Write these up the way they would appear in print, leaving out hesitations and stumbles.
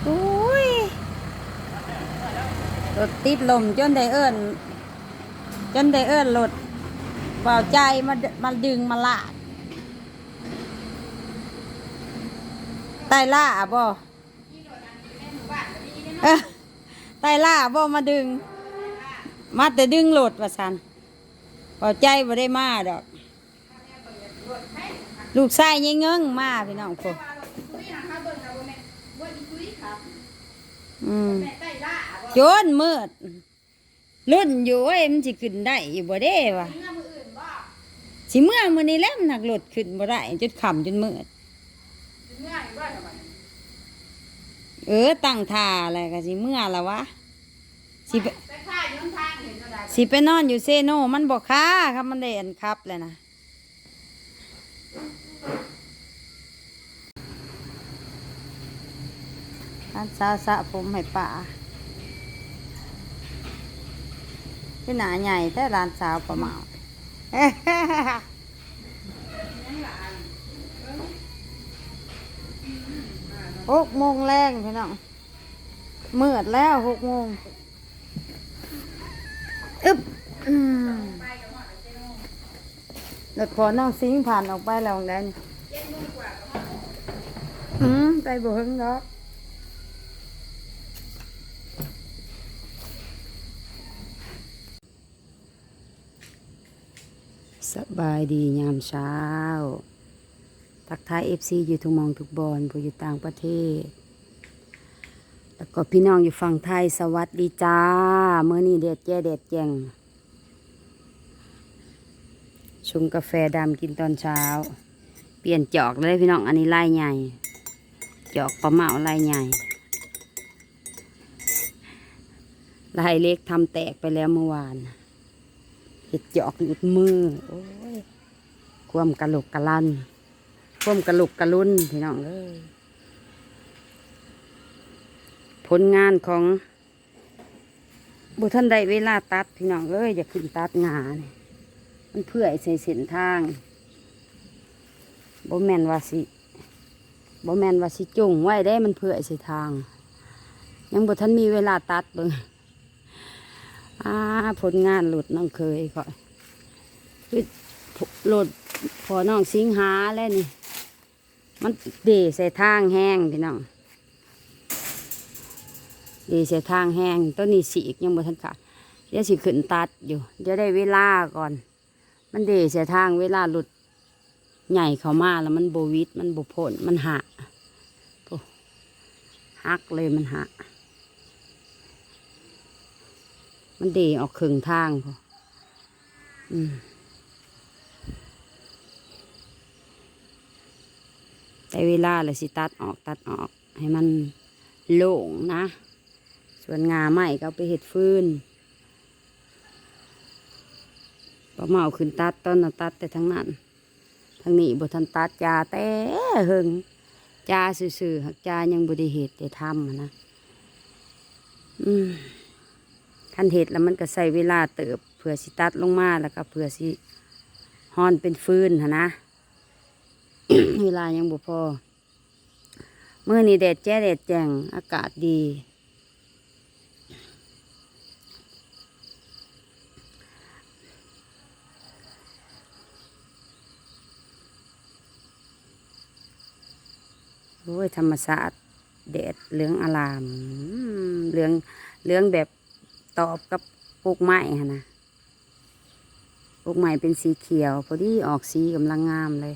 อุ้ยรถติดลมจนได้เอิ้นรถเบาใจมาดึงมาลากไต่ล่าบ่เอ้อไต่ล่าบ่มาดึงมาแต่ดึงรถว่าซั่นเบาใจบ่ได้มาดอกลูกชายยังเงิ้งมาพี่น้องพวกโจนมืดรุ่นอยู่เอ้ยมันสิขึ้นได้อยู่บ่เด้วะสิเมื่อมื้อนี้แหล้วหนักรถขึ้นบ่ได้จนค่ำจนมืดตั้งท่าอะไรก็สิเมื่อละวะสิไปนอนอยู่เซโนมันบ่ค้าครับมันได้อันครับเลยนะร้านสระผมให้ป่าที่หนาใหญ่แต่ร้านสาวประมาณ6 โมงแรงพี่น้องมืดแล้ว6 โมงอึ๊บรถพอน้องซิงผ่านออกไปแล้วได้ไปบ่หึงดอกสบายดียามเช้าทักทายFCอยู่ทุกมองทุกบอนผู้อยู่ต่างประเทศแล้วก็พี่น้องอยู่ฝั่งไทยสวัสดีจ้าเมื่อนี้เด็ดแจ่งชงกาแฟดำกินตอนเช้าเปลี่ยนจอกเลยพี่น้องอันนี้ลายใหญ่จอกปลาเมาลายใหญ่ลายเล็กทำแตกไปแล้วเมื่อวานเห็ดจอกหลุดมือโอ้ยความกระลุกกระลันความกระลุกกระลุนพี่น้องเอ้ยผลงานของบุท่านใดเวลาตัดพี่น้องเอ้ยอย่าขึ้นตัดงานมันเพื่อใส่เส้นทางบ่แม่นว่าสิจุ่งไว้ได้มันเพื่อใส่ทางยังบุท่านมีเวลาตัดเบิ่งผลงานหลุดน้องเคยก่อนคือหลุดพอน้องสิงหาแล้วนี่มันเดใส่ทางแห้งพี่น้องเดใส่ทางแห้งต้นนี้สีกยังบ่ทันขาดเดี๋ยวสิขึ้นตัดอยู่เดี๋ยวได้เวลาก่อนมันเดใส่ทางเวลาหลุดใหญ่เข้ามาแล้วมันโบวิดมันโบพ่นมันหักเลยมันหักมันเดออกครึ่งทางพอแต่เวลาเลยสิตัดออกให้มันโล่งนะส่วนงาใหม่ก็ไปเห็ดฟืนปลาเมาขึ้นตัดต้นตัดแต่ทั้งนั้นทั้งนี้บทันตัดยาแต่หึงจาซื่อๆหักจายังบริเหตุได้ทำนะคันเห็ดแล้วมันก็ใส่เวลาเติบเผื่อสิตัดลงมาแล้วก็เผื่อสิฮอนเป็นฟืนนะ เวลายังบ่พอเมื่อนี้แดดแจ่งอากาศดีโอ้ยธรรมศาสตร์แดดเหลืองอลามเหลืองแบบตอบกับปลูกไม้นะปลูกไม้เป็นสีเขียวพอดีออกสีกำลังงามเลย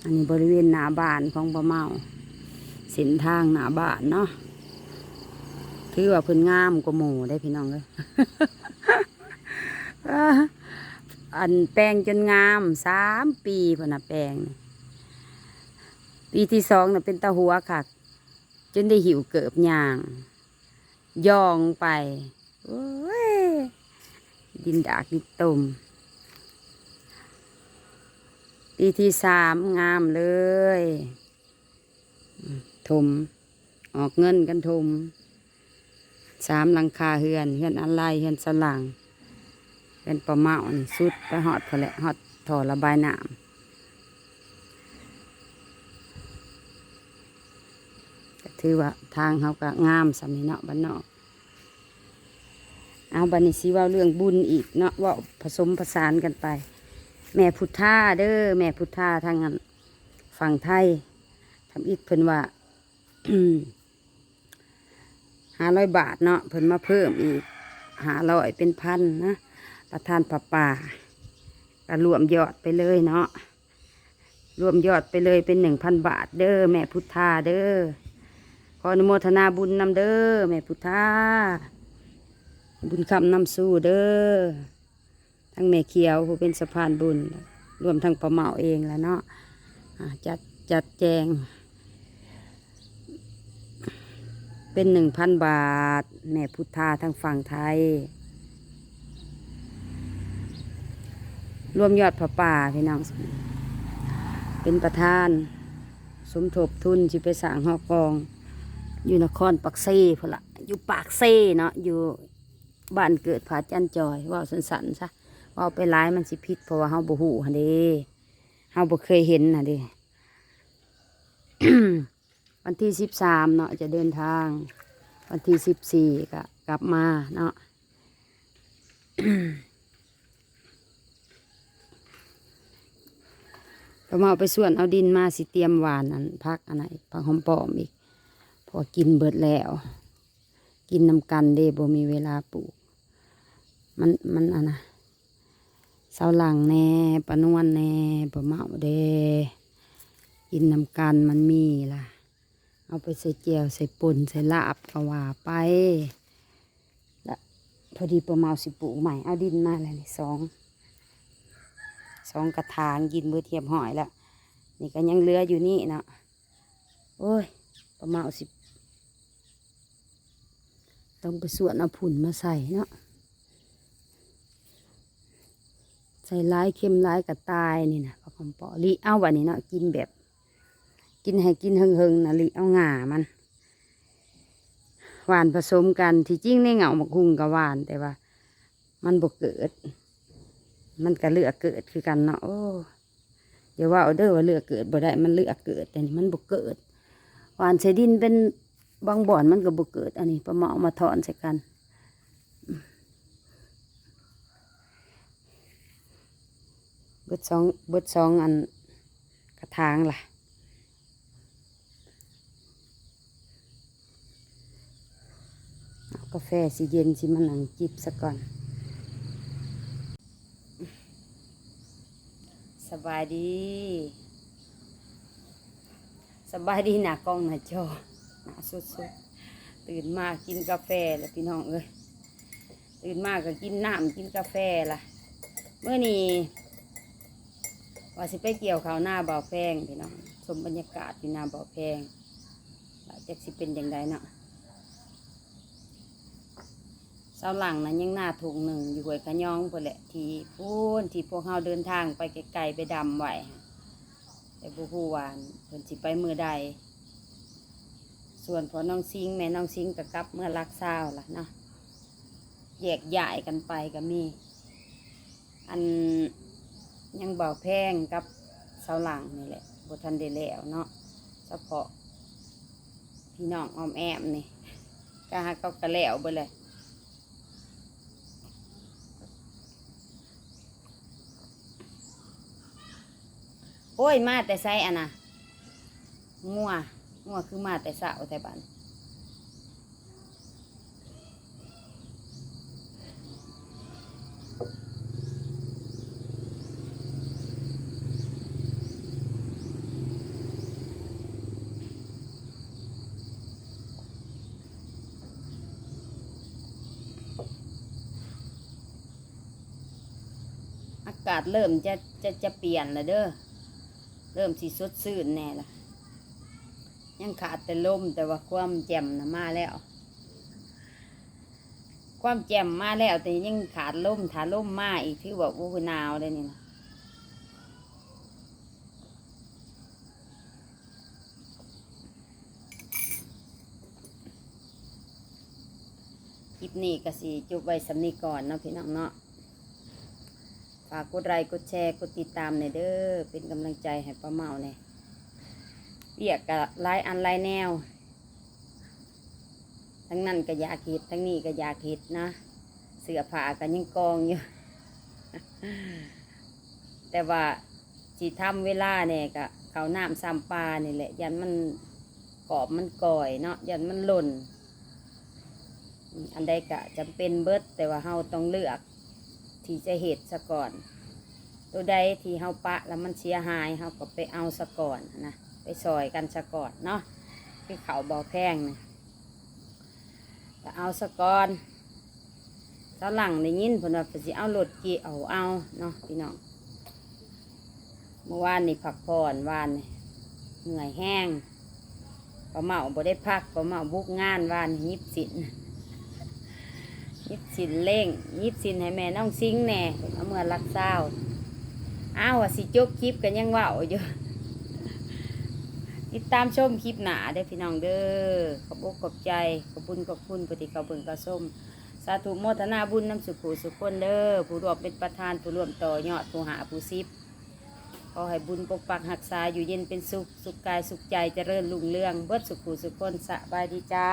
อันนี้บริเวณหน้าบ้านของปลาเมาเส้นทางหน้าบ้านเนาะถือว่าเพิ่นงามกว่าหมู่ได้พี่น้องเลย อันแปลงจนงาม3 ปีพอนะแปลงปีที่2น่ะเป็นตะหัวค่ะจนได้หิวเกิบย่างย่องไปโอ้ยดินดากดินตุ่มปีที่3งามเลยถมออกเงินกันถม3 หลังคาเฮือนอะไรเฮือนสลัง เป็นปลาเมานี่สุดไปหอดพอแหละหอดท่อระบายน้ำก็ถือว่าทางเขาก็งามสำนีเนาะบ้านนอกเอาบันนี้สิเว่าเรื่องบุญอีกเนาะว่าผสมผสานกันไป แม่พุทธาเด้อแม่พุทธาทางนั้นฝั่งไทยทำอิฐเพิ่นว่า 500 บาทเนาะเพิ่นมาเพิ่มอีก500เป็นพันนะประธานป่าก็รวมยอดไปเลยเนาะรวมยอดไปเลยเป็น1,000 บาทเด้อแม่พุทธาเด้อขออนุโมทนาบุญนำเด้อแม่พุทธาบุญคำนำสู้เด้อทั้งแม่เขียวผู้เป็นสะพานบุญรวมทั้งปลาเมาเองแล้วเนาะจัดแจงเป็น1,000 บาทแม่พุทธาทางฝั่งไทยรวมยอดผ้าป่าพี่น้องเป็นประธานสมทบทุนที่ไปสร้างหอกองอยู่นครปักเซ่พนละอยู่ปากเซ่เนาะอยู่บ้านเกิดผาจันจอยว่าสันๆซะว่าไปร้ายมันสิพิษเพราะว่าเฮาบ่ฮู้หั่นเด้เฮาบ่เคยเห็นหั่นเด้ วันที่13เนาะจะเดินทางวันที่14ก็กลับมาเนาะ ก็มาเอาไปส่วนเอาดินมาสิเตรียมหวานอันพักอันไหนพักหอมปอมอีกพอกินเบิดแล้วกินนำกันเด้บ่มีเวลาปลูกมันอันนะเสาหลังแน่ปะนวลแน่ปะเมาเด้กินนำกันมันมีล่ะเอาไปใส่เจียวใส่ป่นใส่ลาบก็ว่าไปแล้วพอดีปะเมาสิปลูกใหม่เอาดินมาแล้วนี่สองกระถางกินเบื่อเทียมหอยแล้วนี่ก็ยังเหลืออยู่นี่เนาะโอ้ยปะเมาสิต้องไปส่วนเอาผุ่นมาใส่เนาะใส่ร้ายเค็มร้ายกับตายนี่นะพอคำปอลิเอาวันนี้เนาะกินแบบกินให้กินเฮงๆนะลิเอาง่ามันหวานผสมกันที่จริงในเหงาหมกหุงกับหวานแต่ว่ามันบ่เกิดมันก็เลือกเกิดคือกันเนาะโอ้เดี๋ยวว่าเอาเด้อว่าเลือกเกิดบ่ได้มันเลือกเกิดแต่นี่มันบ่เกิดหวานใส่ดินเป็นบางบ่อนมันก็บ่เกิดอันนี้ประมาเอามาถอนใส่กันเบิดสองอันกระถางล่ะเอากาแฟสิเย็นสิมันหนังจิบซะก่อนสบายดีหน้ากล้องหน้าจอหน้าสุดๆตื่นมากินกาแฟแล้วพี่น้องเอ้ยตื่นมาก็กินน้ำกินกาแฟล่ะเมื่อนี้ว่าสิไปเกี่ยวข้าวหน้าบ่อแพงพี่น้องชมบรรยากาศที่หน้าบ่อแพงจะสิเป็นอย่างไรเนาะเสาหลังนั้นยังหน้าถุงหนึ่งอยู่ห้วยขะยองเพื่อแหละที่พูนที่พวกเราเดินทางไปไกลๆไปดำไหวแต่ผู้ผู้วานเพิ่นสิไปมือใดส่วนพอน้องซิงแม่น้องซิงกับกลับเมื่อรักเศร้าล่ะเนาะแยกย้ายกันไปก็มีอันยังเบาแพงกับเสาหลังนี่แหละบ่ทันได้แล้วเนาะเฉพาะพี่น้องออมแอมนี่ก็หาเขากระแล้วไปเลยโอ้ยมาแต่ไซอันน่ะงัวคือมาแต่สาวแต่บ้านอากาศเริ่มจะเปลี่ยนแล้วเด้อเริ่มสีสดชื่นแน่ละยังขาดแต่ลมแต่ว่าความแจ่มนะมาแล้วความแจ่มมาแล้วแต่ยังขาดลมถ้าลมมาอีกถือว่าโอ้หนาวเลยนี่นะคลิปนี้ก็สิจบไว้สำนีก่อนเนาะพี่น้องเนาะ ฝากกดไลค์กดแชร์กดติดตามในอยเด้อเป็นกำลังใจให้ป้าเมาเนี่ยเรียกกะหลายอันหลายแนวทั้งนั้นก็อยากเห็ดทั้งนี้ก็อยากเห็ดนะเสื้อผ้ากันยังกองอยู่ แต่ว่าจีทำเวลาเนี่ยก็เขาน้ำซ้ำปลานี่แหละยันมันกรอบมันก่อยเนาะยันมันหล่นอันใดก็จำเป็นเบิดแต่ว่าเฮาต้องเลือกที่จะเห็ดซะก่อนตัวใดที่เฮาปะแล้วมันเสียหายเฮาก็ไปเอาซะก่อนนะไปซอยกันซะก่อนเนาะที่เขาบ่อแพงนะก็เอาซะก่อนตอนหลังได้ยินเพิ่นว่าเพิ่นสิเอารถกี่เอาเนาะพี่น้องเมื่อวานนี่พักผ่อนวานนี่เหนื่อยแห้งป้าเมาบ่ได้พักป้าเมาบุกงานวานยิบสินยิบสินเล่งยิบสินให้แม่น้องซิงแน่เอาเมื่อรักเศร้าอ้าวว่าสิจบคลิปกันยังเว้าอยู่ติดตามชมคลิปหนาเด้อพี่น้องเด้อขอบอกขอบใจขอบคุณปฏิเขาเบิ่งกระส้มสาธุโมทนาบุญน้ำสุขสุขคนเด้อผู้รวมเป็นประธานผู้รวมต่อยอดผู้หาผู้ซิบขอให้บุญปกปักรักษาอยู่เย็นเป็นสุขสุขกายสุขใจเจริญรุ่งเรืองเบิดสุขสุขคนสบายดีจ้า